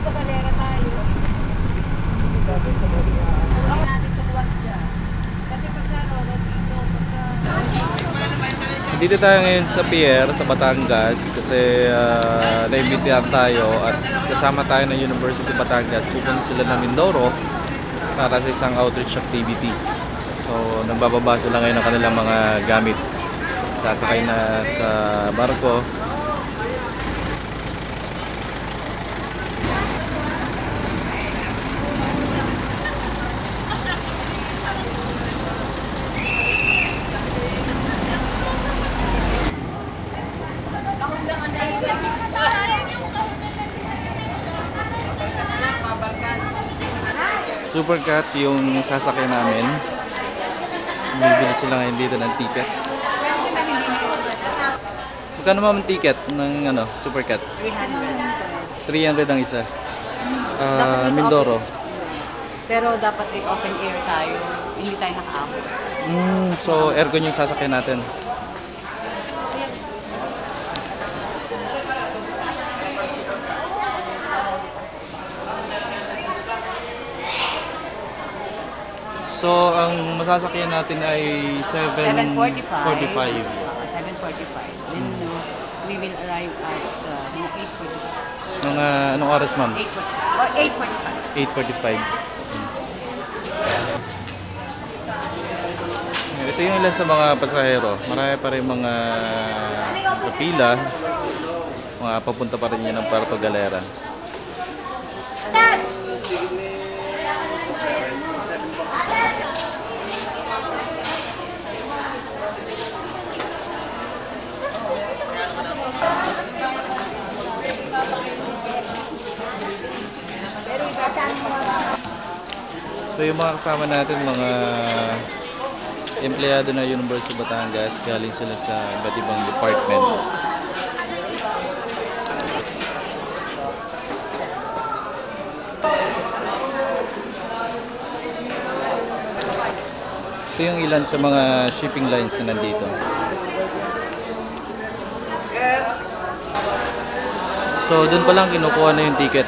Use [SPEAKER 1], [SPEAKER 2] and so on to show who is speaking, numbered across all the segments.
[SPEAKER 1] Puerto Galera tayo. Ako natin sa buwan dyan. Kasi pagka dito,
[SPEAKER 2] Dito tayo ngayon sa pier sa Batangas kasi naimbitahan tayo at kasama tayo ng University of Batangas. Pupunta sila ng Mindoro para sa isang outreach activity. So nagbababa sila ngayon ng kanilang mga gamit. Sasakay na sa barko. Supercat yung sasakyan namin. Bibili sila ngayon dito ng ticket. Magkano naman ang ticket ng Supercat? 300 ang isa. Mindoro.
[SPEAKER 1] pero dapat ay open air tayo. Hindi tayo naka-abot.
[SPEAKER 2] So aircon yung sasakyan natin. So, ang masasakyan natin ay 7:45.
[SPEAKER 1] 7:45. Then we will arrive at 8:45.
[SPEAKER 2] Mga anong oras, ma'am?
[SPEAKER 1] 8:45.
[SPEAKER 2] 8:45. Ito yung ilan sa mga pasahero. Marami pa rin mga kapila. Mga papunta pa rin yan ng Puerto Galera. So yung mga kasama natin, mga empleyado na University of Batangas, galing sila sa iba't ibang department. Ito yung ilan sa mga shipping lines na nandito. So doon pa lang kinukuha na yung ticket.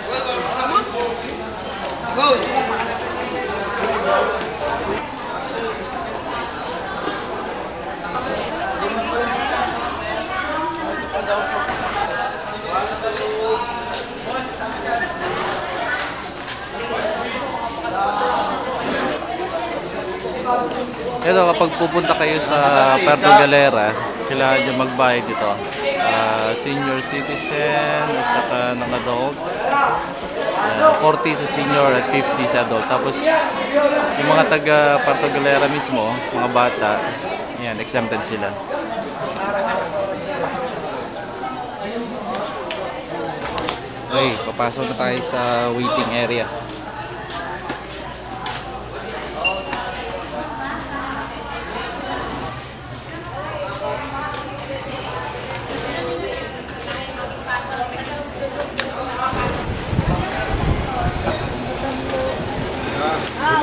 [SPEAKER 2] Ito, kapag pupunta kayo sa Puerto Galera, kailangan nyo magbayad dito. Senior citizen at saka ng adult. 40 sa senior at 50 sa adult. Tapos yung mga taga Puerto Galera mismo, mga bata, yan, exempted sila. Okay, papasok na tayo sa waiting area.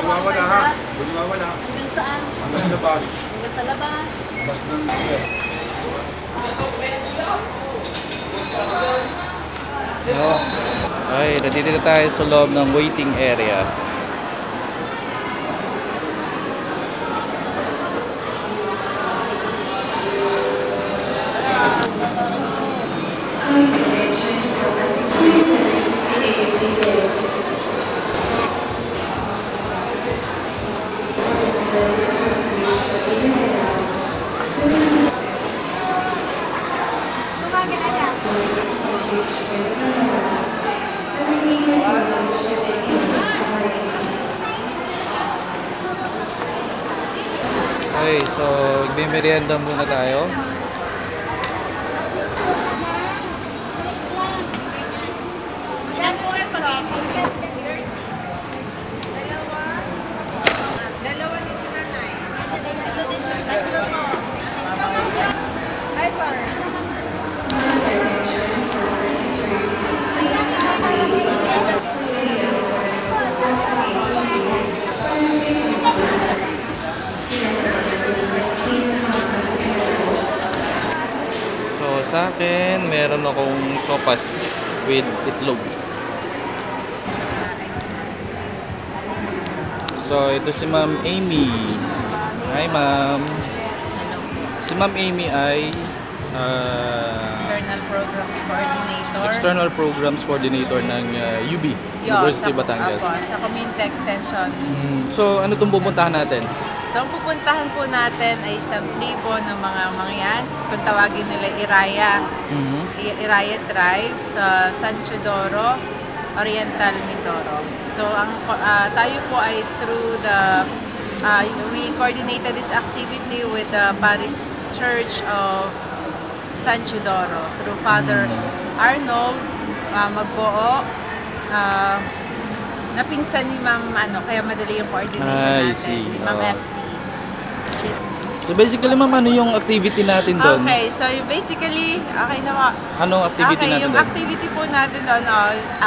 [SPEAKER 3] Buliwawa ha? Buliwawa na.
[SPEAKER 1] Hanggang saan?
[SPEAKER 3] Hanggang sa labas.
[SPEAKER 1] Hanggang sa labas.
[SPEAKER 3] Labas ng pier.
[SPEAKER 2] Okay, nandito na tayo sa loob ng waiting area. Okay, so magmimerienda muna tayo.
[SPEAKER 1] Ilan po kayo pag-ibig? Dalawa din si nanay. Tatlo po. Ay, parang.
[SPEAKER 2] So sa akin, meron akong sopas with itlog. So, ito si Ma'am Amy. Hi, Ma'am. Si Ma'am Amy ay
[SPEAKER 4] External Programs Coordinator.
[SPEAKER 2] External Programs Coordinator ng UB, University of Batangas.
[SPEAKER 4] Apo, sa Community Extension.
[SPEAKER 2] So, ano itong pupuntahan natin?
[SPEAKER 4] So, ang pupuntahan po natin ay isang tribo ng mga mangyan. Kung tawagin nila Iraya. Iraya Tribe sa San Teodoro, Oriental Mindoro. So, tayo po ay through the we coordinated this activity with the Parish Church of San Teodoro through Father Arnold Magbuo. Napinsan ni Ma'am kaya madali yung coordination
[SPEAKER 2] I
[SPEAKER 4] natin.
[SPEAKER 2] see.
[SPEAKER 4] Ni Ma'am FC. She's
[SPEAKER 2] So, basically, Ma'am, ano yung activity natin doon?
[SPEAKER 4] okay, so basically, okay na po.
[SPEAKER 2] Anong activity natin
[SPEAKER 4] Yung
[SPEAKER 2] doon?
[SPEAKER 4] activity po natin doon,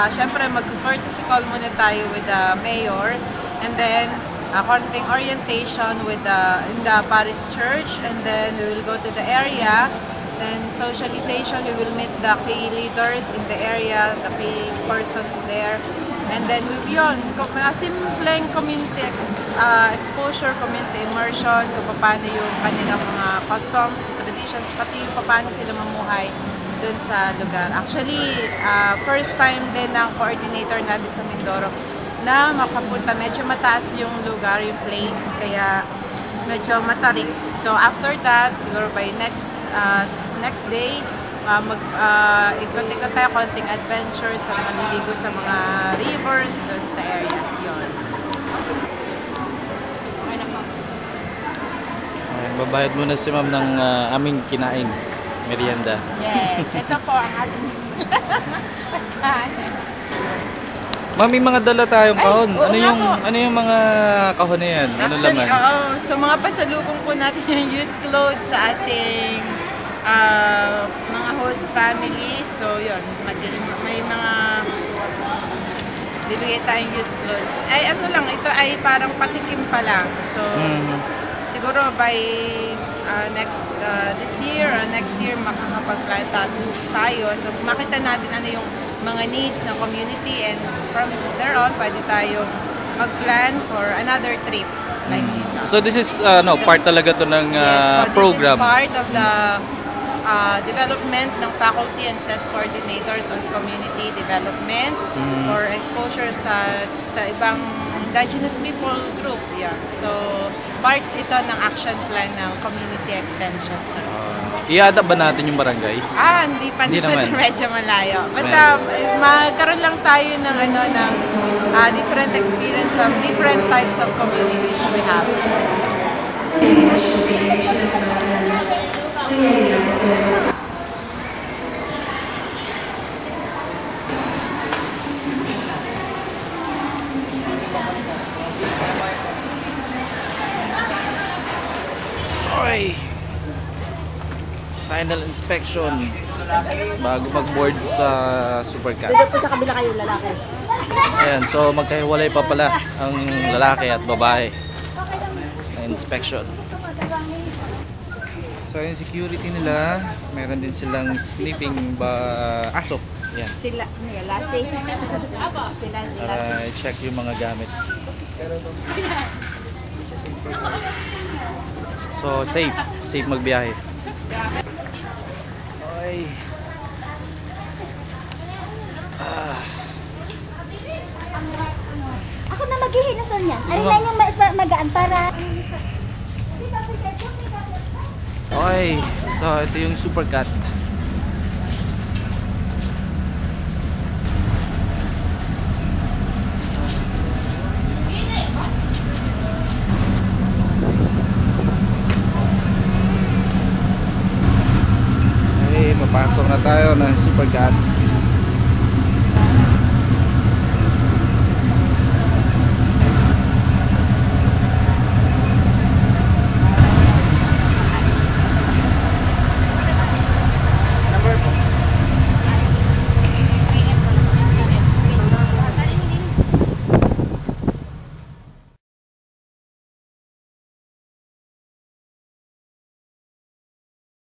[SPEAKER 4] syempre mag-courtesy call muna tayo with the mayor, and then konting orientation with in the parish church, and then we will go to the area, then socialization, we will meet the key leaders in the area, the key persons there, and then simpleng community exposure, community immersion, kung paano yung kanilang mga customs, traditions, pati yung paano sila mamuhay dun sa lugar. Actually, first time din ng coordinator natin sa Mindoro na makapunta. Medyo mataas yung lugar, yung place, kaya medyo matarik. So after that, siguro by next day, ikot-ikot tayo, konting adventures, maliligo sa mga rivers doon sa area. Yun.
[SPEAKER 2] Babayad muna si Ma'am ng aming kinain, merienda.
[SPEAKER 4] Yes, ito po ang ating
[SPEAKER 2] Ma'am, may mga dala tayong kahon.
[SPEAKER 4] oo
[SPEAKER 2] Ano
[SPEAKER 4] nga
[SPEAKER 2] yung
[SPEAKER 4] po.
[SPEAKER 2] ano yung mga kahon na yan? Ano
[SPEAKER 4] Actually,
[SPEAKER 2] laman?
[SPEAKER 4] oo. So, mga pasalubong po natin yung used clothes sa ating mga host family. So, yun. May mga bibigay tayong used clothes. Ay, ano lang, ito ay parang patikim pa lang. So, siguro by this year or next year, makakapag-plan tayo. So, makita natin ano yung mga needs ng community, and from there on, pwede tayong mag-plan for another trip like this.
[SPEAKER 2] So this is part talaga to ng
[SPEAKER 4] Yes, but
[SPEAKER 2] program.
[SPEAKER 4] this is part of the development ng faculty and SES coordinators on community development for exposure sa ibang indigenous people group. Yeah. So, part ito ng action plan ng community extension services.
[SPEAKER 2] I-adapt ba natin yung barangay?
[SPEAKER 4] Hindi pa
[SPEAKER 2] Hindi
[SPEAKER 4] dito
[SPEAKER 2] naman.
[SPEAKER 4] sa medyo malayo. Basta magkaroon lang tayo ng different experience of different types of communities we have.
[SPEAKER 2] Oy! Final inspection bago mag-board sa Supercat.
[SPEAKER 1] Sa kabila kayo, lalaki.
[SPEAKER 2] Ayan, so magkahiwalay pa pala ang lalaki at babae na inspection. So yung security nila, meron din silang sniffing aso. Ayan,
[SPEAKER 4] Sila
[SPEAKER 2] para i-check yung mga gamit. So safe magbiyahe. Oy.
[SPEAKER 5] Ako na maghihinasal niyan. Ano na yung magaan para...
[SPEAKER 2] Oy, so ito yung Supercat. Okay, mapasok na tayo ng Supercat.